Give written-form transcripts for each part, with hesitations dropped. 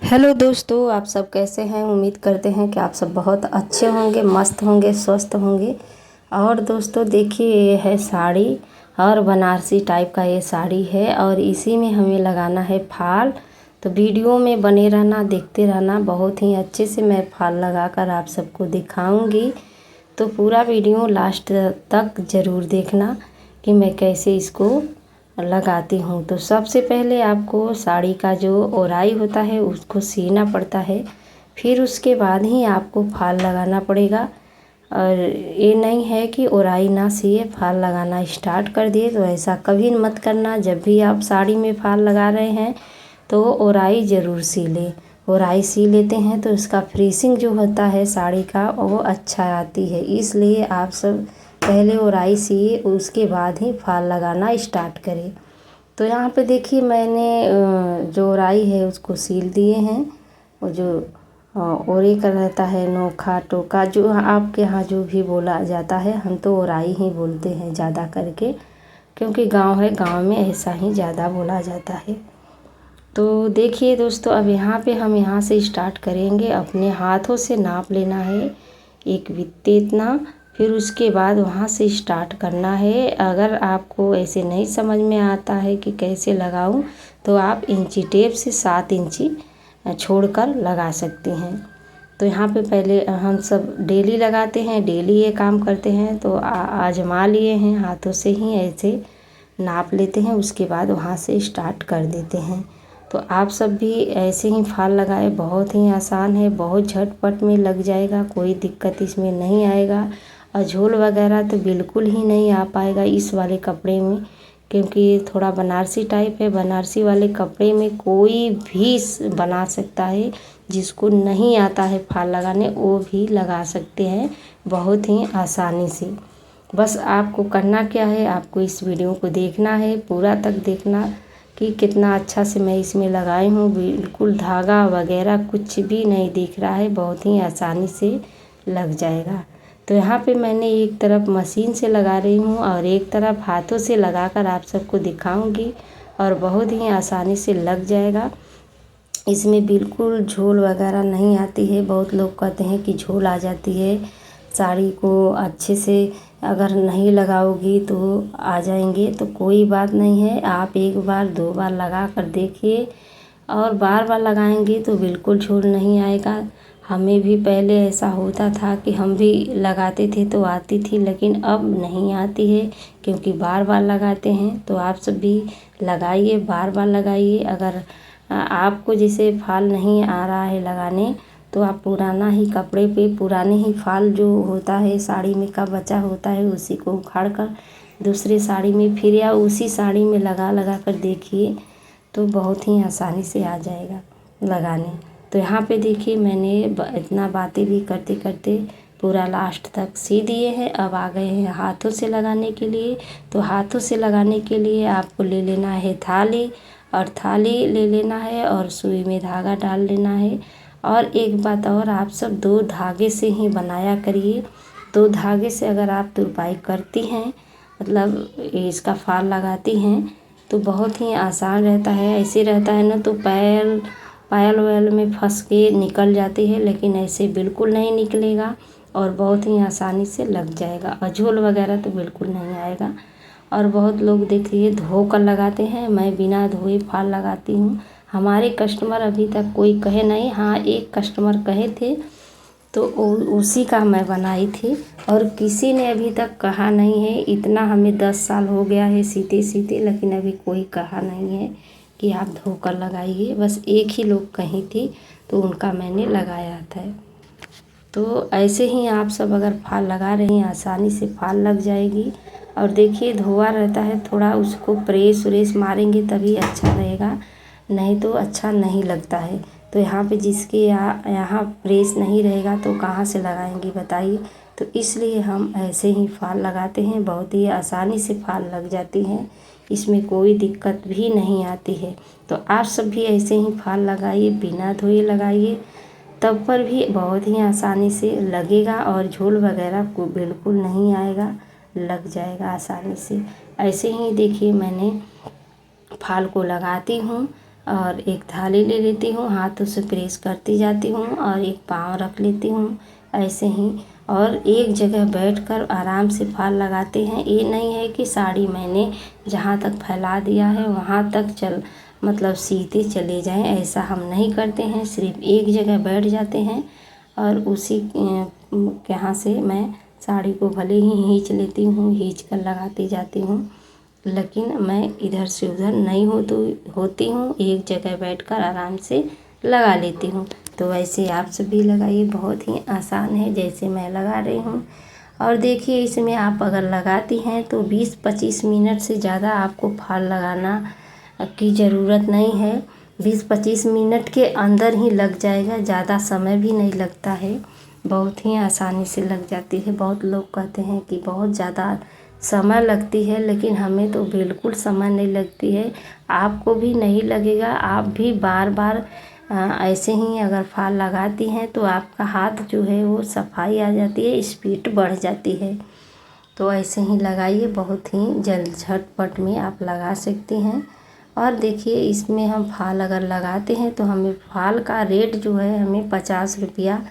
Hello दोस्तों, आप सब कैसे हैं। उम्मीद करते हैं कि आप सब बहुत अच्छे होंगे, मस्त होंगे, स्वस्थ होंगे। और दोस्तों देखिए, ये है साड़ी और बनारसी टाइप का ये साड़ी है और इसी में हमें लगाना है फाल। तो वीडियो में बने रहना, देखते रहना। बहुत ही अच्छे से मैं फाल लगाकर आप सबको दिखाऊंगी। तो पूरा वीडियो लास्ट तक ज़रूर देखना कि मैं कैसे इसको लगाती हूँ। तो सबसे पहले आपको साड़ी का जो ओराई होता है उसको सीना पड़ता है, फिर उसके बाद ही आपको फाल लगाना पड़ेगा। और ये नहीं है कि ओराई ना सिए फाल लगाना स्टार्ट कर दिए, तो ऐसा कभी मत करना। जब भी आप साड़ी में फाल लगा रहे हैं तो ओराई ज़रूर सी लें। ओराई सी लेते हैं तो इसका फिनिशिंग जो होता है साड़ी का वो अच्छा आती है। इसलिए आप सब पहले ओराई सिए, उसके बाद ही फाल लगाना स्टार्ट करें। तो यहाँ पे देखिए, मैंने जो ओराई है उसको सील दिए हैं। और जो ओरे का रहता है, नोखा टोका, जो आपके यहाँ जो भी बोला जाता है, हम तो ओराई ही बोलते हैं ज़्यादा करके, क्योंकि गांव है, गांव में ऐसा ही ज़्यादा बोला जाता है। तो देखिए दोस्तों, अब यहाँ पे हम यहाँ से स्टार्ट करेंगे। अपने हाथों से नाप लेना है एक बित्ते इतना, फिर उसके बाद वहाँ से स्टार्ट करना है। अगर आपको ऐसे नहीं समझ में आता है कि कैसे लगाऊं, तो आप इंची टेप से 7 इंची छोड़कर लगा सकते हैं। तो यहाँ पे पहले हम सब डेली लगाते हैं, डेली ये काम करते हैं, तो आजमा लिए हैं, हाथों से ही ऐसे नाप लेते हैं, उसके बाद वहाँ से स्टार्ट कर देते हैं। तो आप सब भी ऐसे ही फाल लगाए, बहुत ही आसान है, बहुत झटपट में लग जाएगा, कोई दिक्कत इसमें नहीं आएगा। और झोल वगैरह तो बिल्कुल ही नहीं आ पाएगा इस वाले कपड़े में, क्योंकि थोड़ा बनारसी टाइप है। बनारसी वाले कपड़े में कोई भी बना सकता है, जिसको नहीं आता है फाल लगाने वो भी लगा सकते हैं बहुत ही आसानी से। बस आपको करना क्या है, आपको इस वीडियो को देखना है, पूरा तक देखना कि कितना अच्छा से मैं इसमें लगाई हूँ। बिल्कुल धागा वगैरह कुछ भी नहीं दिख रहा है, बहुत ही आसानी से लग जाएगा। तो यहाँ पे मैंने एक तरफ मशीन से लगा रही हूँ और एक तरफ हाथों से लगाकर आप सबको दिखाऊंगी, और बहुत ही आसानी से लग जाएगा। इसमें बिल्कुल झोल वगैरह नहीं आती है। बहुत लोग कहते हैं कि झोल आ जाती है, साड़ी को अच्छे से अगर नहीं लगाओगी तो आ जाएंगे। तो कोई बात नहीं है, आप एक बार 2 बार लगा कर देखिए, और बार बार लगाएंगे तो बिल्कुल झोल नहीं आएगा। हमें भी पहले ऐसा होता था कि हम भी लगाते थे तो आती थी, लेकिन अब नहीं आती है, क्योंकि बार बार लगाते हैं। तो आप सब भी लगाइए, बार बार लगाइए। अगर आपको जैसे फाल नहीं आ रहा है लगाने, तो आप पुराना ही कपड़े पे पुराने ही फाल जो होता है साड़ी में का बचा होता है, उसी को उखाड़ कर दूसरे साड़ी में फिर या उसी साड़ी में लगा लगा कर देखिए, तो बहुत ही आसानी से आ जाएगा लगाने। तो यहाँ पे देखिए, मैंने इतना बातें भी करते करते पूरा लास्ट तक सी दिए हैं। अब आ गए हैं हाथों से लगाने के लिए। तो हाथों से लगाने के लिए आपको ले लेना है थाली, और थाली ले लेना है और सुई में धागा डाल लेना है। और एक बात और, आप सब 2 धागे से ही बनाया करिए। 2 धागे से अगर आप तुरपाई करती हैं, मतलब इसका फाल लगाती हैं, तो बहुत ही आसान रहता है। ऐसे रहता है ना तो पायल वायल में फंस के निकल जाती है, लेकिन ऐसे बिल्कुल नहीं निकलेगा और बहुत ही आसानी से लग जाएगा। और झोल वगैरह तो बिल्कुल नहीं आएगा। और बहुत लोग देखिए धो कर लगाते हैं, मैं बिना धोए फाल लगाती हूँ। हमारे कस्टमर अभी तक कोई कहे नहीं, हाँ एक कस्टमर कहे थे, तो उसी का मैं बनाई थी, और किसी ने अभी तक कहा नहीं है। इतना हमें 10 साल हो गया है सीते सीते, लेकिन अभी कोई कहा नहीं है कि आप धोकर लगाइए। बस एक ही लोग कही थी, तो उनका मैंने लगाया था। तो ऐसे ही आप सब अगर फाल लगा रही हैं, आसानी से फाल लग जाएगी। और देखिए धोआ रहता है, थोड़ा उसको प्रेस व्रेस मारेंगे तभी अच्छा रहेगा, नहीं तो अच्छा नहीं लगता है। तो यहाँ पे जिसके यहाँ प्रेस नहीं रहेगा तो कहाँ से लगाएंगी बताइए। तो इसलिए हम ऐसे ही फाल लगाते हैं, बहुत ही आसानी से फाल लग जाती हैं, इसमें कोई दिक्कत भी नहीं आती है। तो आप सब भी ऐसे ही फाल लगाइए, बिना धोए लगाइए, तब पर भी बहुत ही आसानी से लगेगा और झोल वगैरह को बिल्कुल नहीं आएगा, लग जाएगा आसानी से। ऐसे ही देखिए मैंने फाल को लगाती हूँ और एक थाली ले लेती हूँ, हाथों से प्रेस करती जाती हूँ और एक पाँव रख लेती हूँ ऐसे ही। और एक जगह बैठकर आराम से फाल लगाते हैं। ये नहीं है कि साड़ी मैंने जहाँ तक फैला दिया है वहाँ तक मतलब सीते चले जाएं, ऐसा हम नहीं करते हैं। सिर्फ एक जगह बैठ जाते हैं और उसी यहाँ से मैं साड़ी को भले ही खींच लेती हूँ, खींच कर लगाती जाती हूँ, लेकिन मैं इधर से उधर नहीं होती हूँ। एक जगह बैठकर आराम से लगा लेती हूँ। तो वैसे आप सभी लगाइए, बहुत ही आसान है जैसे मैं लगा रही हूँ। और देखिए इसमें आप अगर लगाती हैं तो 20-25 मिनट से ज़्यादा आपको फाल लगाना की ज़रूरत नहीं है। 20-25 मिनट के अंदर ही लग जाएगा, ज़्यादा समय भी नहीं लगता है, बहुत ही आसानी से लग जाती है। बहुत लोग कहते हैं कि बहुत ज़्यादा समय लगती है, लेकिन हमें तो बिल्कुल समय नहीं लगती है। आपको भी नहीं लगेगा। आप भी बार बार ऐसे ही अगर फाल लगाती हैं तो आपका हाथ जो है वो सफाई आ जाती है, स्पीड बढ़ जाती है। तो ऐसे ही लगाइए, बहुत ही जल्द झटपट में आप लगा सकती हैं। और देखिए इसमें हम फाल अगर लगाते हैं तो हमें फाल का रेट जो है हमें 50 रुपया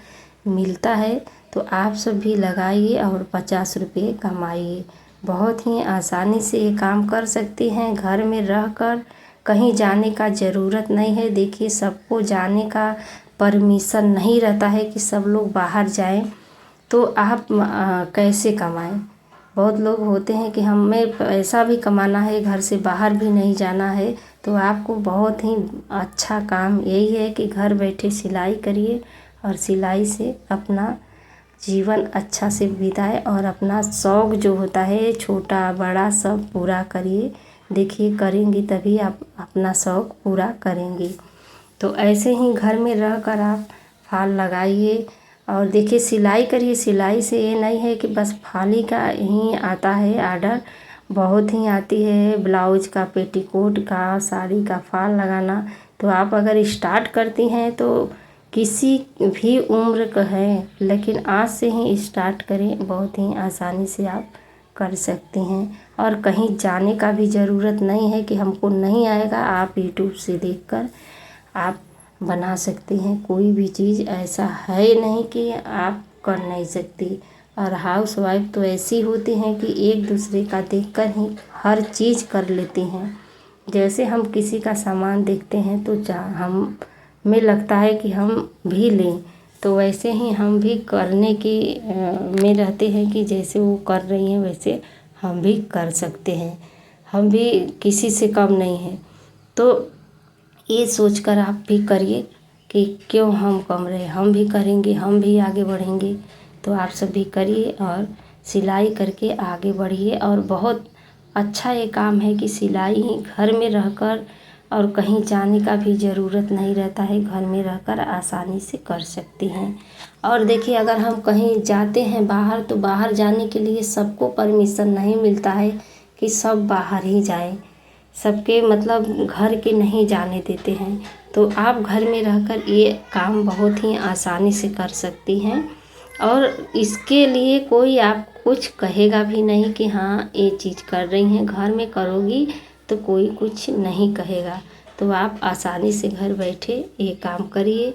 मिलता है। तो आप सब भी लगाइए और 50 रुपये कमाइए। बहुत ही आसानी से ये काम कर सकती हैं, घर में रहकर, कहीं जाने का ज़रूरत नहीं है। देखिए सबको जाने का परमिशन नहीं रहता है कि सब लोग बाहर जाएं, तो आप कैसे कमाएं। बहुत लोग होते हैं कि हमें पैसा भी कमाना है, घर से बाहर भी नहीं जाना है। तो आपको बहुत ही अच्छा काम यही है कि घर बैठे सिलाई करिए और सिलाई से अपना जीवन अच्छा से बिताए और अपना शौक़ जो होता है छोटा बड़ा सब पूरा करिए। देखिए करेंगी तभी आप अपना शौक़ पूरा करेंगी। तो ऐसे ही घर में रहकर आप फाल लगाइए और देखिए सिलाई करिए। सिलाई से ये नहीं है कि बस फाली का ही आता है आर्डर, बहुत ही आती है, ब्लाउज का, पेटीकोट का, साड़ी का फाल लगाना। तो आप अगर स्टार्ट करती हैं तो किसी भी उम्र का है, लेकिन आज से ही स्टार्ट करें, बहुत ही आसानी से आप कर सकती हैं। और कहीं जाने का भी ज़रूरत नहीं है कि हमको नहीं आएगा, आप यूट्यूब से देखकर आप बना सकती हैं। कोई भी चीज़ ऐसा है नहीं कि आप कर नहीं सकती। और हाउस वाइफ तो ऐसी होती हैं कि एक दूसरे का देखकर ही हर चीज़ कर लेती हैं। जैसे हम किसी का सामान देखते हैं तो हमें लगता है कि हम भी लें, तो वैसे ही हम भी करने की में रहते हैं कि जैसे वो कर रही हैं वैसे हम भी कर सकते हैं, हम भी किसी से कम नहीं हैं। तो ये सोचकर आप भी करिए कि क्यों हम कम रहे, हम भी करेंगे, हम भी आगे बढ़ेंगे। तो आप सब भी करिए और सिलाई करके आगे बढ़िए। और बहुत अच्छा ये काम है कि सिलाई ही घर में रहकर, और कहीं जाने का भी ज़रूरत नहीं रहता है, घर में रहकर आसानी से कर सकती हैं। और देखिए अगर हम कहीं जाते हैं बाहर, तो बाहर जाने के लिए सबको परमिशन नहीं मिलता है कि सब बाहर ही जाएं, सबके मतलब घर के नहीं जाने देते हैं। तो आप घर में रहकर ये काम बहुत ही आसानी से कर सकती हैं और इसके लिए कोई आप कुछ कहेगा भी नहीं कि हाँ ये चीज़ कर रही हैं। घर में करोगी तो कोई कुछ नहीं कहेगा। तो आप आसानी से घर बैठे ये काम करिए।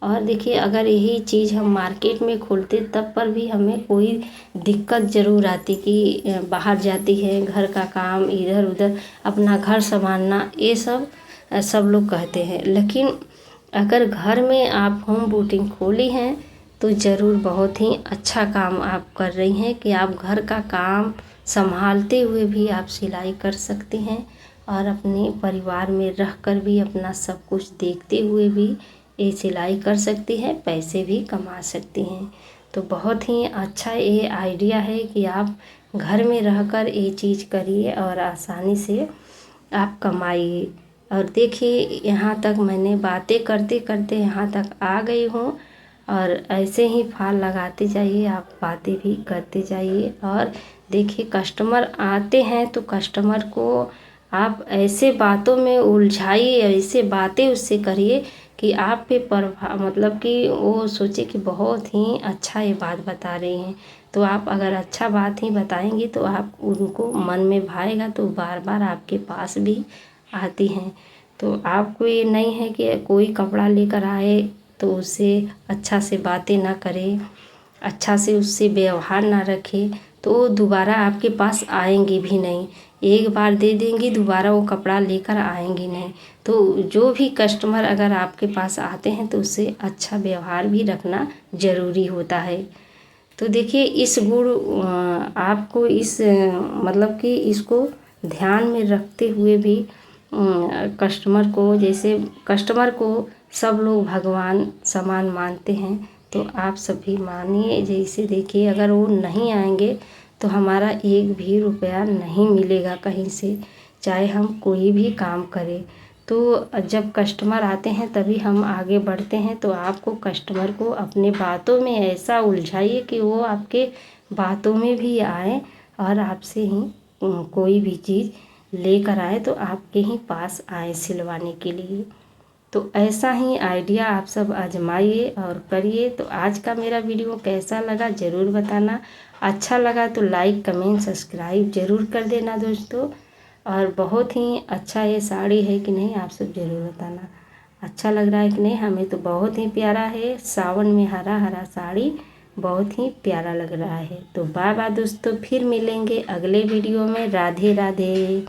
और देखिए अगर यही चीज़ हम मार्केट में खोलते तब पर भी हमें कोई दिक्कत ज़रूर आती कि बाहर जाती है, घर का काम, इधर उधर अपना घर संभालना, ये सब लोग कहते हैं। लेकिन अगर घर में आप होम बुटीक खोली हैं तो ज़रूर बहुत ही अच्छा काम आप कर रही हैं कि आप घर का काम संभालते हुए भी आप सिलाई कर सकती हैं और अपने परिवार में रहकर भी अपना सब कुछ देखते हुए भी ये सिलाई कर सकती हैं, पैसे भी कमा सकती हैं। तो बहुत ही अच्छा ये आइडिया है कि आप घर में रहकर ये चीज़ करिए और आसानी से आप कमाइए। और देखिए यहाँ तक मैंने बातें करते करते यहाँ तक आ गई हूँ और ऐसे ही फाल लगाते जाइए, आप बातें भी करते जाइए। और देखिए कस्टमर आते हैं तो कस्टमर को आप ऐसे बातों में उलझाइए, ऐसे बातें उससे करिए कि आप पे मतलब कि वो सोचे कि बहुत ही अच्छा ये बात बता रही हैं। तो आप अगर अच्छा बात ही बताएंगी तो आप उनको मन में भाएगा तो बार बार आपके पास भी आती हैं। तो आपको ये नहीं है कि कोई कपड़ा लेकर आए तो उससे अच्छा से बातें ना करे, अच्छा से उससे व्यवहार ना रखे, तो वो दोबारा आपके पास आएंगे भी नहीं। एक बार दे देंगी, दोबारा वो कपड़ा लेकर आएंगे नहीं। तो जो भी कस्टमर अगर आपके पास आते हैं तो उससे अच्छा व्यवहार भी रखना ज़रूरी होता है। तो देखिए इस गुण आपको इस मतलब कि इसको ध्यान में रखते हुए भी कस्टमर को, जैसे कस्टमर को सब लोग भगवान समान मानते हैं, तो आप सभी मानिए। जैसे देखिए अगर वो नहीं आएंगे तो हमारा एक भी रुपया नहीं मिलेगा कहीं से, चाहे हम कोई भी काम करें। तो जब कस्टमर आते हैं तभी हम आगे बढ़ते हैं। तो आपको कस्टमर को अपने बातों में ऐसा उलझाइए कि वो आपके बातों में भी आए और आपसे ही कोई भी चीज़ लेकर आए तो आपके ही पास आए सिलवाने के लिए। तो ऐसा ही आइडिया आप सब आजमाइए और करिए। तो आज का मेरा वीडियो कैसा लगा ज़रूर बताना। अच्छा लगा तो लाइक कमेंट सब्सक्राइब ज़रूर कर देना दोस्तों। और बहुत ही अच्छा ये साड़ी है कि नहीं आप सब ज़रूर बताना। अच्छा लग रहा है कि नहीं? हमें तो बहुत ही प्यारा है। सावन में हरा हरा साड़ी बहुत ही प्यारा लग रहा है। तो बाय बाय दोस्तों, फिर मिलेंगे अगले वीडियो में। राधे राधे।